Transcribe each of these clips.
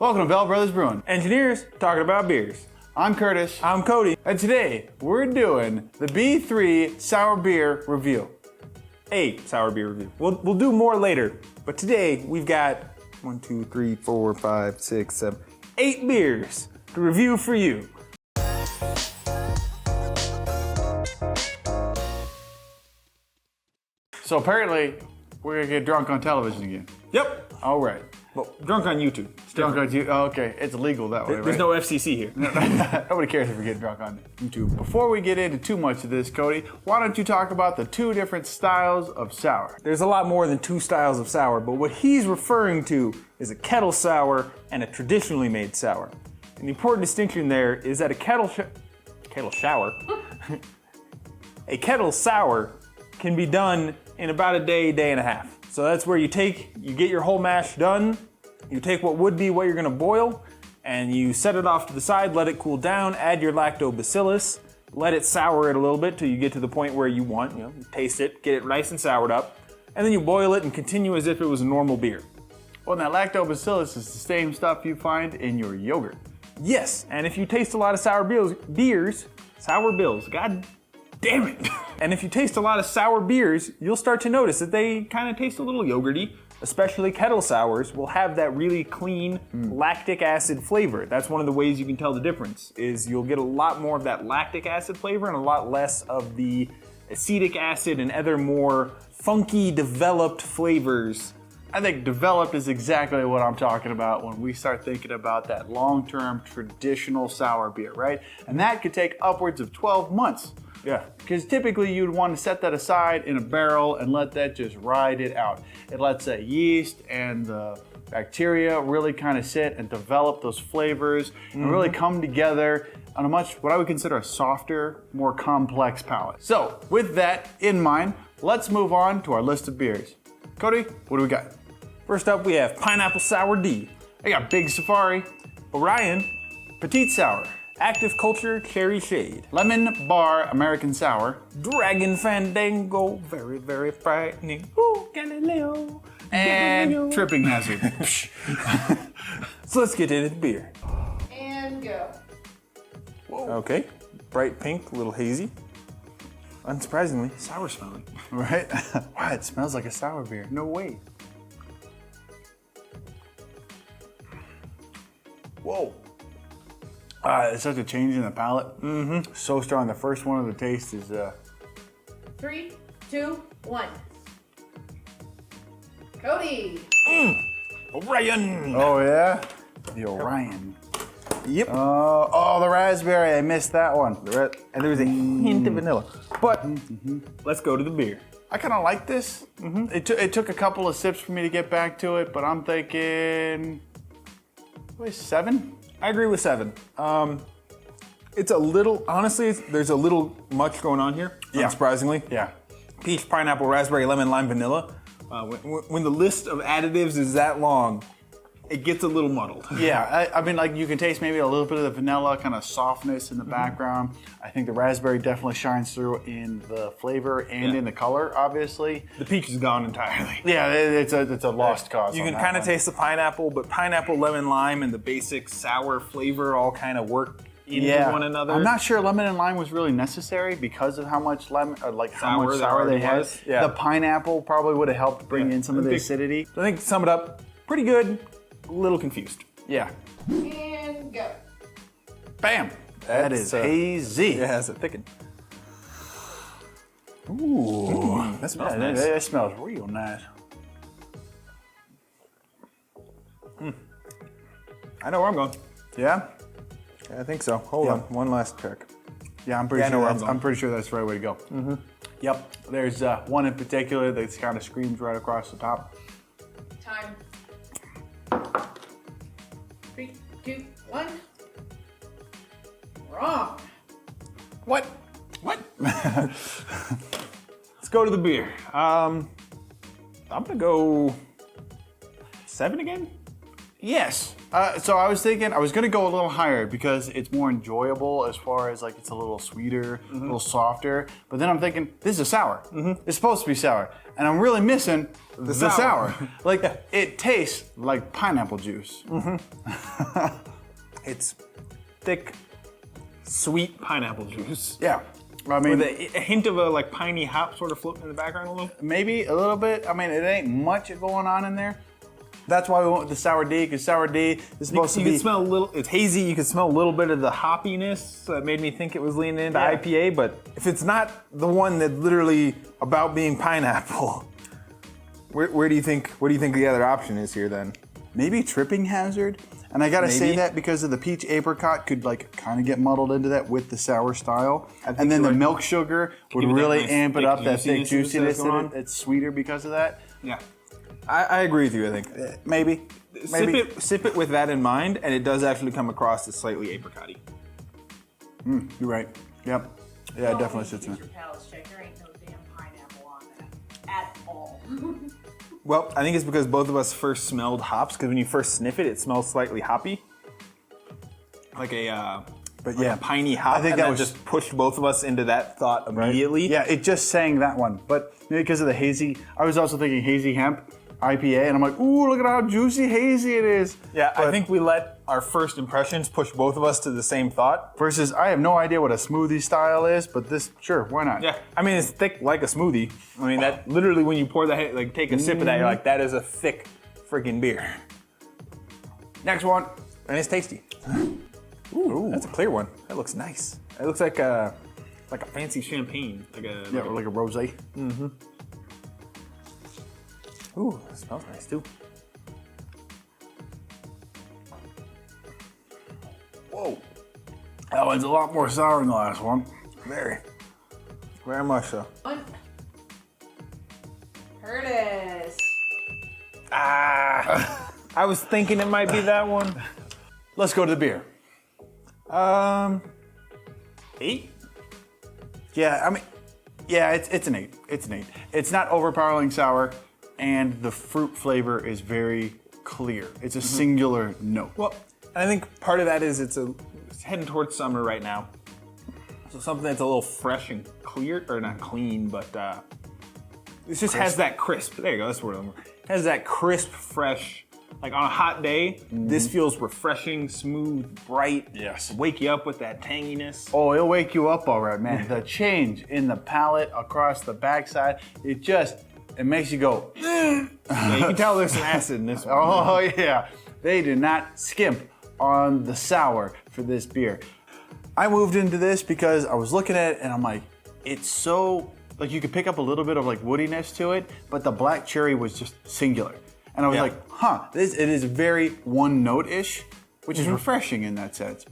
Welcome to Bell Brothers Brewing. Engineers talking about beers. I'm Curtis. I'm Cody. And today we're doing the B3 Sour Beer Review. A sour beer review. We'll do more later, but today we've got 1, 2, 3, 4, 5, 6, 7, 8 beers to review for you. So apparently we're gonna get drunk on television again. Yep. All right. Well, drunk on YouTube. Drunk on YouTube. Oh, okay, it's illegal that way, right? There's no FCC here. Nobody cares if we get drunk on YouTube. Before we get into too much of this, Cody, why don't you talk about the two different styles of sour? There's a lot more than 2 styles of sour, but what he's referring to is a kettle sour and a traditionally made sour. And the important distinction there is that a kettle sour can be done in about a day and a half. So that's where you get your whole mash done, you take what you're gonna boil, and you set it off to the side, let it cool down, add your lactobacillus, let it sour it a little bit till you get to the point where you want, you taste it, get it nice and soured up, and then you boil it and continue as if it was a normal beer. Well, that lactobacillus is the same stuff you find in your yogurt. Yes, and if you taste a lot of sour bills, god damn it. And if you taste a lot of sour beers, you'll start to notice that they kind of taste a little yogurty. Especially kettle sours will have that really clean lactic acid flavor. That's one of the ways you can tell the difference, is you'll get a lot more of that lactic acid flavor and a lot less of the acetic acid and other more funky developed flavors. I think developed is exactly what I'm talking about when we start thinking about that long-term traditional sour beer, right? And that could take upwards of 12 months. Yeah. Because typically you'd want to set that aside in a barrel and let that just ride it out. It lets that yeast and the bacteria really kind of sit and develop those flavors and really come together on a what I would consider a softer, more complex palate. So with that in mind, let's move on to our list of beers. Cody, what do we got? First up, we have Pineapple Sour D. I got Big Safari, Orion, Petite Sour, Active Culture Cherry Shade, Lemon Bar American Sour, Dragon Fandango, very, very frightening, ooh, Galileo, and Galileo. Tripping Hazard. So let's get into the beer. And go. Whoa. Okay, bright pink, a little hazy. Unsurprisingly, sour smelling. Right? Wow, it smells like a sour beer. No way. Whoa. It's such a change in the palate. So strong. The first one of the taste is 3, 2, 1. Cody. Orion! oh yeah? The Orion. Yep. Oh, the raspberry. I missed that one. And there was a hint of vanilla. But let's go to the beer. I kind of like this. It took a couple of sips for me to get back to it, but I'm thinking, what, 7? I agree with 7. It's a little, honestly, there's a little much going on here, unsurprisingly. Yeah. Peach, pineapple, raspberry, lemon, lime, vanilla. When the list of additives is that long, it gets a little muddled. Yeah, I mean, like you can taste maybe a little bit of the vanilla kind of softness in the background. I think the raspberry definitely shines through in the flavor and in the color, obviously. The peach is gone entirely. Yeah, it's a lost cause. You on can that kind of one. taste the pineapple, but pineapple, lemon, lime, and the basic sour flavor all kind of work into one another. I'm not sure lemon and lime was really necessary because of how much lemon, or like how Sour much there sour they already had. was. Yeah. The pineapple probably would have helped bring in some of the acidity. So I think to sum it up, pretty good, a little confused. Yeah. And go. Bam. That That's, is hazy. It has a thicken. Ooh, that smells nice. That smells real nice. I know where I'm going. Yeah? I think so. Hold on, one last check. Yeah, I'm pretty I know where sure I'm going. I'm pretty sure that's the right way to go. Yep. There's one in particular that kind of screams right across the top. Time. 3, 2, 1. Wrong. What? What? Let's go to the beer. I'm gonna go 7 again. Yes. So I was thinking I was gonna go a little higher because it's more enjoyable as far as like it's a little sweeter, a little softer. But then I'm thinking this is sour. It's supposed to be sour, and I'm really missing the sour. Like it tastes like pineapple juice. It's thick, sweet pineapple juice. Yeah, I mean With a hint of a like piney hop sort of floating in the background a little. maybe a little bit. I mean it ain't much going on in there. That's why we went with the sour D, because sour D is supposed to You be. can smell a little. It's hazy. You can smell a little bit of the hoppiness. That made me think it was leaning into Yeah. IPA. But if it's not the one that literally about being pineapple, where do you think? What do you think the other option is here then? Maybe tripping hazard. And I gotta say Maybe. that because of the peach apricot could like kind of get muddled into that with the sour style. think And then you're the right. milk sugar would give it that really nice amp it thick up, that thick juiciness that juiciness. says going on. It's sweeter because of that. Yeah, I agree with you. I think Maybe. sip it with that in mind, and it does actually come across as slightly apricot-y. You're right. Yep. Yeah, it definitely sits in Your there. palate's check. There ain't no damn pineapple on that at all. Well, I think it's because both of us first smelled hops. Because when you first sniff it, it smells slightly hoppy, like a But like yeah, a piney hop. I think and that that was just pushed both of us into that thought immediately. Yeah, it just sang that one. But maybe because of the hazy, I was also thinking hazy hemp IPA, and I'm like, ooh, look at how juicy hazy it is. Yeah, I But think we let our first impressions push both of us to the same thought. versus, I have no idea what a smoothie style is, but this, sure, why not? Yeah, I mean it's thick like a smoothie. I mean that literally when you pour that, like take a sip of that, you're like, that is a thick freaking beer, Next one. and it's tasty. Ooh, that's a clear one. That looks nice. It looks like a fancy champagne, like a Yeah, or like a rosé. Ooh, it smells nice too. Whoa. That one's a lot more sour than the last one. Very much so. One. Curtis. Ah, I was thinking it might be that one. Let's go to the beer. 8. Yeah, I mean, yeah, it's an 8. It's an 8. It's not overpowering sour, and the fruit flavor is very clear. It's a singular note. Well, and I think part of that is it's heading towards summer right now. So something that's a little fresh and clear, or not clean, but it just has that crisp. There you go, that's the word I'm looking for. It has that crisp, fresh, like on a hot day, this feels refreshing, smooth, bright. Yes. Wake you up with that tanginess. Oh, it'll wake you up all right, man. The change in the palate across the backside, it makes you go, Yeah, you can tell there's some acid in this one. oh yeah. They did not skimp on the sour for this beer. I moved into this because I was looking at it and I'm like, it's so, like you could pick up a little bit of like woodiness to it, but the black cherry was just singular. And I was Yeah. like, it is very one note-ish, which is refreshing in that sense.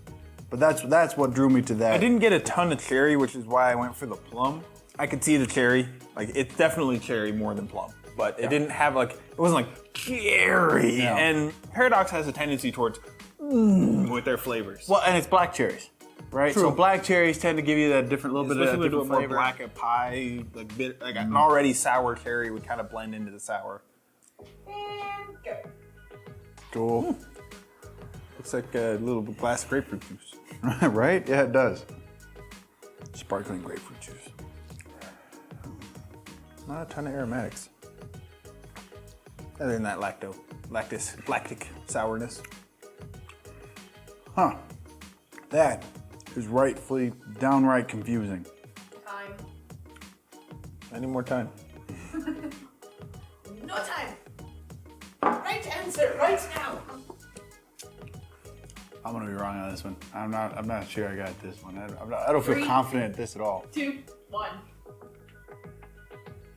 But that's what drew me to that. I didn't get a ton of cherry, which is why I went for the plum. I could see the cherry. Like, it's definitely cherry more than plum. But it didn't have like, it wasn't like cherry. No. And Paradox has a tendency towards with their flavors. Well, and it's black cherries, right? True. So black cherries tend to give you that different little bit of Especially that with a different more flavor. black at pie, like bit, like an already sour cherry would kind of blend into the sour. And go. Cool. Looks like a little glass of grapefruit juice. Right? Yeah, it does. Sparkling grapefruit juice. Not a ton of aromatics. Other than that lactic sourness. Huh. That is rightfully downright confusing. Time. I need more time. No time. Right answer, right now. I'm gonna be wrong on this one. I'm not sure I got this one. I don't feel 3, confident at this at all. 2, 1.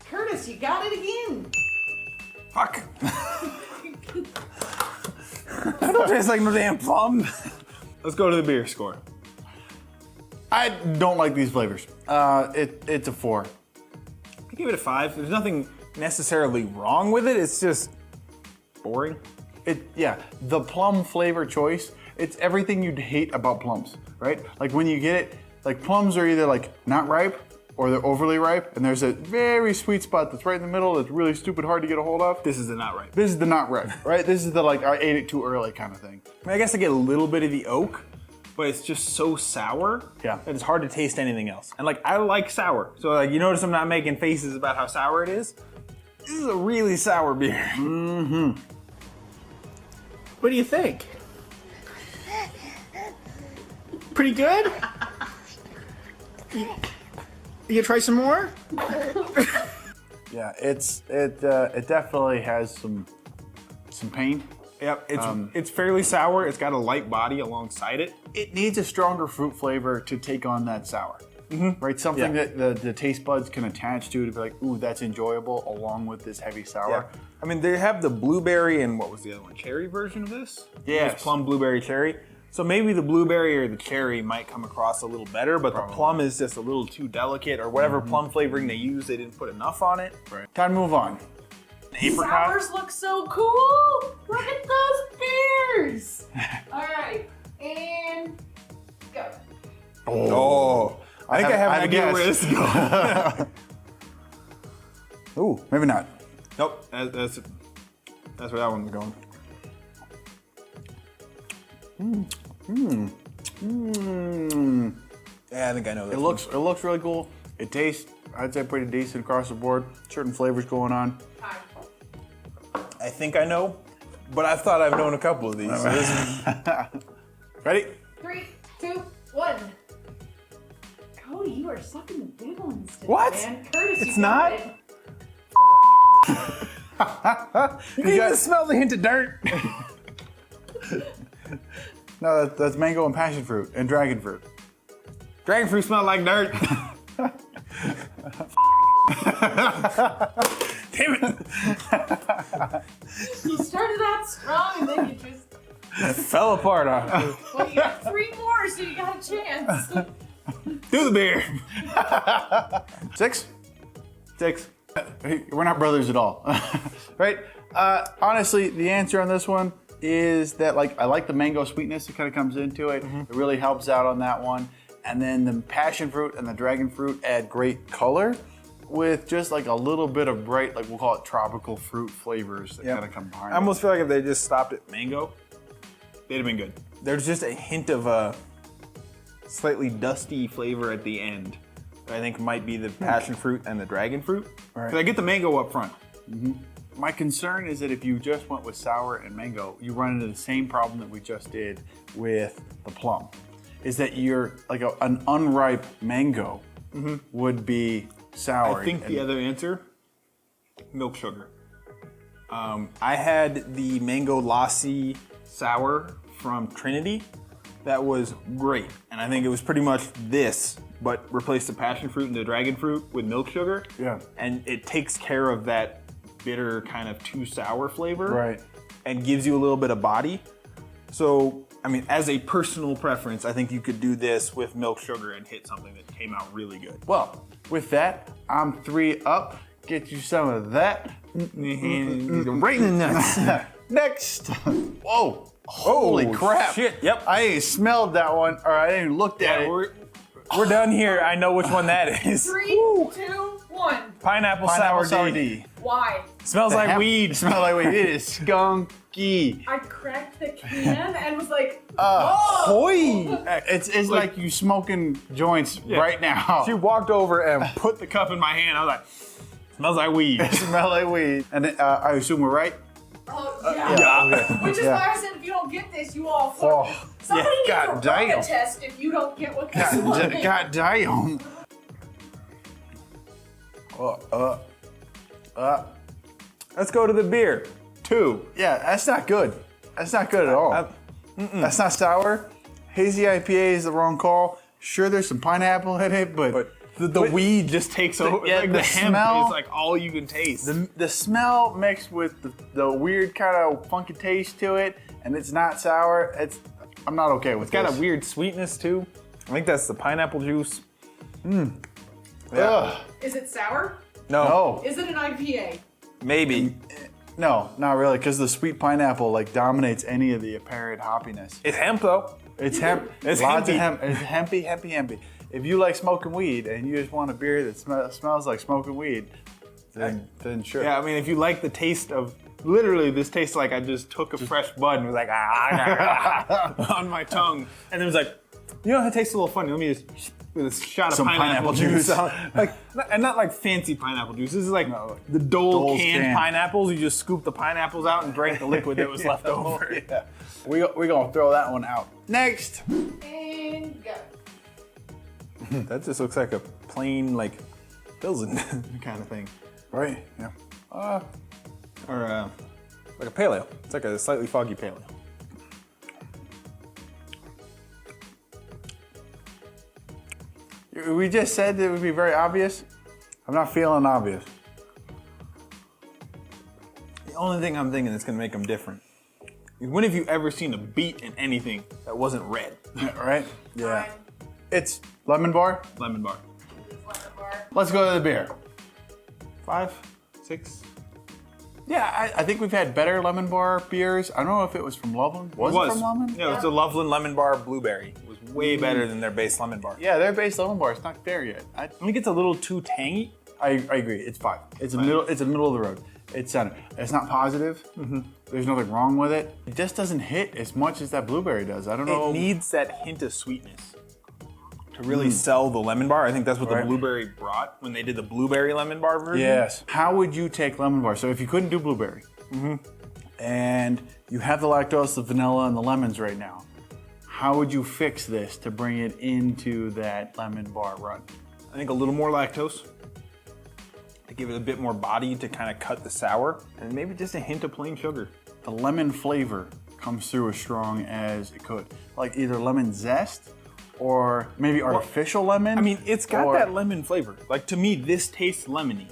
Curtis, you got it again. Fuck! I don't taste like no damn plum. Let's go to the beer score. I don't like these flavors. It's a 4. I give it a 5. There's nothing necessarily wrong with it. It's just boring. The plum flavor choice, it's everything you'd hate about plums, right? Like when you get it, like plums are either like not ripe or they're overly ripe, and there's a very sweet spot that's right in the middle that's really stupid hard to get a hold of. This is the not ripe. This is the not ripe, right? This is the like I ate it too early kind of thing. I mean, I guess I get a little bit of the oak, but it's just so sour Yeah. that it's hard to taste anything else. And like, I like sour. So like, you notice I'm not making faces about how sour it is. This is a really sour beer. Mm-hmm. What do you think? Pretty good? You gonna try some more? Yeah, it definitely has some pain. Yep, it's fairly sour. It's got a light body alongside it. It needs a stronger fruit flavor to take on that sour. Right? Something that the taste buds can attach to be like, ooh, that's enjoyable along with this heavy sour. Yeah. I mean, they have the blueberry and what was the other one? Cherry version of this? Yes. It's plum, blueberry, cherry. So maybe the blueberry or the cherry might come across a little better, but the plum is just a little too delicate, or whatever plum flavoring they use, they didn't put enough on it. Right. Time to move on. Apricot. Sours look so cool. Look at those beers. All right, and go. Oh. I think I have an idea guess. where this is going. Ooh, maybe not. Nope, that's where that one's going. Yeah, I think I know this. It looks really cool. It tastes, I'd say, pretty decent across the board. Certain flavors going on. Time. I think I know, but I thought I've known a couple of these. So this is... Ready? 3, 2, 1. Cody, you are sucking the big ones today, What? man. Curtis, It's you got not? it. You can even smell the hint of dirt. No, that's mango and passion fruit and dragon fruit. Dragon fruit smell like dirt. Damn it. You started out strong and then you just. It fell apart on me. Well, you got 3 more, so you got a chance. Do the beer. 6? 6. We're not brothers at all, right? Honestly, the answer on this one is that I like the mango sweetness that kind of comes into it. It really helps out on that one. And then the passion fruit and the dragon fruit add great color with just like a little bit of bright, like we'll call it tropical fruit flavors that kind of come behind I almost feel like if they just stopped at mango, they'd have been good. There's just a hint of a slightly dusty flavor at the end that I think might be the passion fruit and the dragon fruit. Right. 'Cause I get the mango up front. My concern is that if you just went with sour and mango, you run into the same problem that we just did with the plum. Is that you're like an unripe mango would be sour. I think the other answer, milk sugar. I had the mango lassi sour from Trinity. That was great. And I think it was pretty much this, but replace the passion fruit and the dragon fruit with milk sugar. Yeah. And it takes care of that bitter kind of too sour flavor. Right. And gives you a little bit of body. So, I mean, as a personal preference, I think you could do this with milk sugar and hit something that came out really good. Well, with that, I'm 3 up. Get you some of that. Right in the nuts. Next. Whoa. Holy crap. Shit, yep. I ain't smelled that one, or I ain't looked at Yeah, it. we're done here. I know which one that is. 3, 2, 1. Pineapple Pineapple sour D. Why? Smells like weed. It smells like weed. It is skunky. I cracked the can and was like, Hoy! It's like you smoking joints right now. She walked over and put the cup in my hand. I was like, smells like weed. It smells like weed. And I assume we're right? oh, yeah. Which is why I said if you don't get this, you all fuck. Oh, Somebody needs God a damn. rocket test if you don't get what this one is. God damn. Let's go to the beer. 2. Yeah, that's not good. That's not good at all. That's not sour. Hazy IPA is the wrong call. Sure, there's some pineapple in it, but The weed just takes over. yeah, like the the hemp smell- is like all you can taste. the smell mixed with the weird kind of funky taste to it, and it's not sour. I'm not okay with It's got this. a weird sweetness too. I think that's the pineapple juice. Ugh. Is it sour? No, No. Is it an IPA? maybe. No, not really, because the sweet pineapple like dominates any of the apparent hoppiness. It's hemp though. It's hemp. It's lots hempy. of hemp. It's hempy. If you like smoking weed and you just want a beer that smells like smoking weed, then sure. Yeah, I mean, if you like the taste of, literally, this tastes like I just took a fresh bud and was like, on my tongue. And it was like, you know, it tastes a little funny. Let me just, with a shot of Some pineapple juice. pineapple Like, and not like fancy pineapple juice. This is like the Dole Dole's canned canned. pineapples. You just scoop the pineapples out and drank the liquid that was left over. Yeah. We're going to throw that one out. Next. And go. That just looks like a plain, like, Pilsen kind of thing. Right? Yeah. Or like a pale ale. It's like a slightly foggy pale ale. We just said that it would be very obvious. I'm not feeling obvious. The only thing I'm thinking that's gonna make them different is when have you ever seen a beet in anything that wasn't red? Right? Yeah. Fine. It's lemon bar. Lemon bar. This lemon bar. Let's go to the beer. 5, 6. Yeah, I think we've had better lemon bar beers. I don't know if it was from Loveland. Was it from Loveland? Yeah, it was the Loveland Lemon Bar Blueberry. It was way better than their base lemon bar. Yeah, their base lemon bar is not there yet. I think it's a little too tangy. I agree. It's 5. It's a middle. It's a middle of the road. It's center. It's not positive. There's nothing wrong with it. It just doesn't hit as much as that blueberry does. I don't know. It needs that hint of sweetness to really sell the lemon bar. I think that's what Right. the blueberry brought when they did the blueberry lemon bar version. Yes. How would you take lemon bar? So if you couldn't do blueberry, and you have the lactose, the vanilla, and the lemons right now, how would you fix this to bring it into that lemon bar run? I think a little more lactose to give it a bit more body to kind of cut the sour, and maybe just a hint of plain sugar. The lemon flavor comes through as strong as it could. Like either lemon zest or maybe artificial lemon. I mean, it's got or- that lemon flavor. Like, to me, this tastes lemony.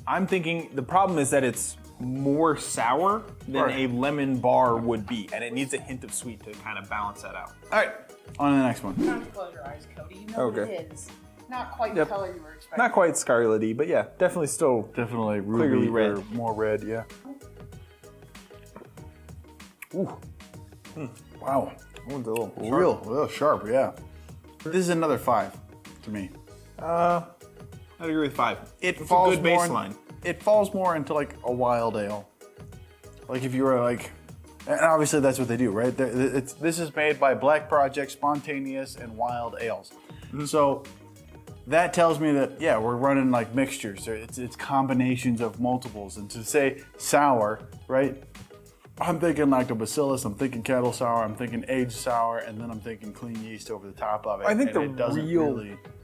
I'm thinking the problem is that it's more sour than Right. a lemon bar would be, and it needs a hint of sweet to kind of balance that out. All right, on to the next one. Don't close your eyes, Cody. You know what Okay. it is. Not quite Yep. the color you were expecting. Not quite scarlety, but yeah, definitely still. Definitely Clearly ruby red. or more red, yeah. Ooh. Wow. One's a little Real sharp, yeah. This is another 5 to me. I'd agree with 5. It It's falls a good more baseline. It falls more into like a wild ale. Like if you were like, and obviously that's what they do, right? This is made by Black Project, Spontaneous, and Wild Ales. So that tells me that, yeah, we're running like mixtures. It's combinations of multiples. And to say sour, right? I'm thinking lactobacillus, I'm thinking kettle sour, I'm thinking aged sour, and then I'm thinking clean yeast over the top of it. I think and the it doesn't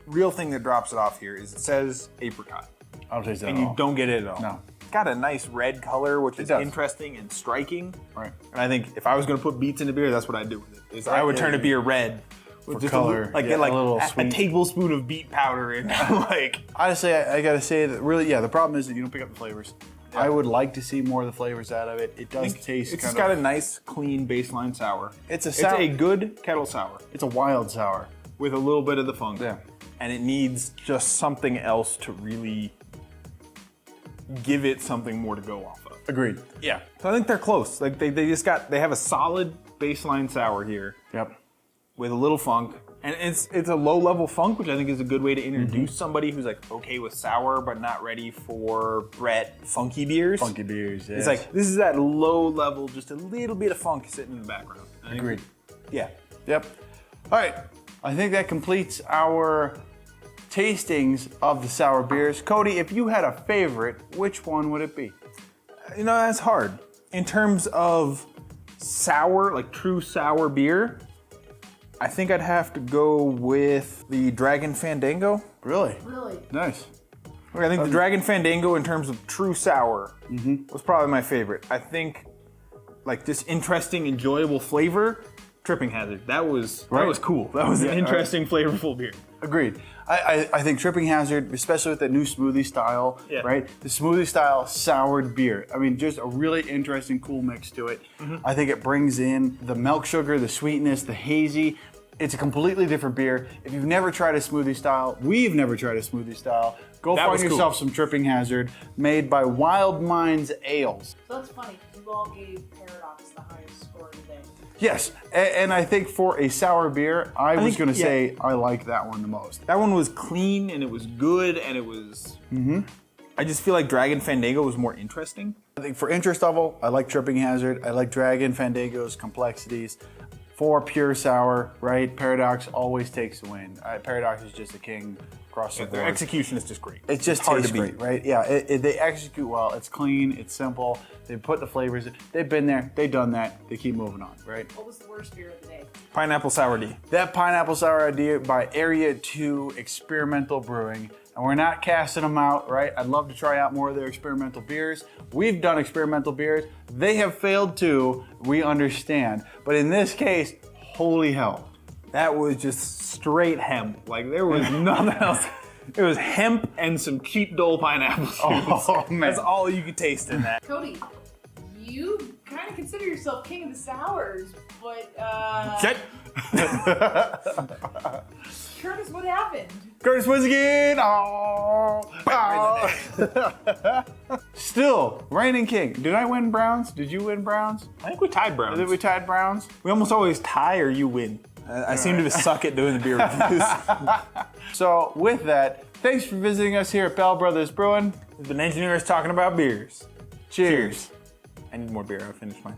real thing that drops it off here is it says apricot, I don't taste that and at you all. don't get it at all. No. It's got a nice red color, which is does. interesting and striking. Right. And I think if I was going to put beets in a beer, that's what I'd do with it. Is I would turn a beer red with For just color, like yeah, get like a little a sweet. tablespoon of beet powder in. Like, Honestly, I gotta say that really, yeah, the problem is that you don't pick up the flavors. I would like to see more of the flavors out of it. It does taste it's kind got of. a nice, clean baseline sour. It's a sour. It's a good kettle sour It's a wild sour. with a little bit of the funk. Yeah. And it needs just something else to really give it something more to go off of. Agreed. Yeah. So I think they're close. Like they have a solid baseline sour here Yep. with a little funk. And it's a low level funk, which I think is a good way to introduce somebody who's like okay with sour but not ready for Brett funky beers. Funky beers. Yes. It's like this is that low level, just a little bit of funk sitting in the background. I think- Agreed. Yeah. Yep. All right. I think that completes our tastings of the sour beers. Cody, if you had a favorite, which one would it be? You know, that's hard. In terms of sour, like true sour beer, I think I'd have to go with the Dragon Fandango. Really? Really? Nice. Okay, I think the Dragon Fandango, in terms of true sour, was probably my favorite. I think, like this interesting, enjoyable flavor, Tripping Hazard. That was cool. That was an interesting, flavorful beer. Agreed. I think Tripping Hazard, especially with that new smoothie style, Yeah. right? The smoothie style soured beer. I mean, just a really interesting, cool mix to it. I think it brings in the milk sugar, the sweetness, the hazy, It's a completely different beer. If you've never tried a smoothie style, we've never tried a smoothie style, go That find was cool. yourself some Tripping Hazard made by Wild Minds Ales. So that's funny, because you all gave Paradox the highest score today. Yes, and I think for a sour beer, I was think- going to yeah. say I like that one the most. That one was clean and it was good and it was. I just feel like Dragon Fandango was more interesting. I think for interest level, I like Tripping Hazard. I like Dragon Fandango's complexities. For pure sour, right? Paradox always takes the win. Paradox is just a king across the Their board. execution is just great. It just hard tastes to beat. great, right? Yeah, they execute well. It's clean, it's simple. They put the flavors in. They've been there, they've done that. They keep moving on, right? What was the worst beer of the day? Pineapple Sour D. That pineapple sour idea by Area 2 Experimental Brewing. And we're not casting them out, right? I'd love to try out more of their experimental beers. We've done experimental beers. They have failed too. We understand. But in this case, holy hell. That was just straight hemp. Like there was nothing else. It was hemp and some cheap dole pineapple. Oh, man. That's all you could taste in that. Cody, you kind of consider yourself king of the sours, but Shit. Curtis, what happened? Curtis wins again. Oh. Still, reigning king. Did I win Browns? Did you win Browns? I think we tied Browns. Did we tied Browns? We almost always tie or you win. I seem to suck at doing the beer reviews. So with that, thanks for visiting us here at Bell Brothers Brewing. There's been engineers talking about beers. Cheers. I need more beer. I'll finish mine.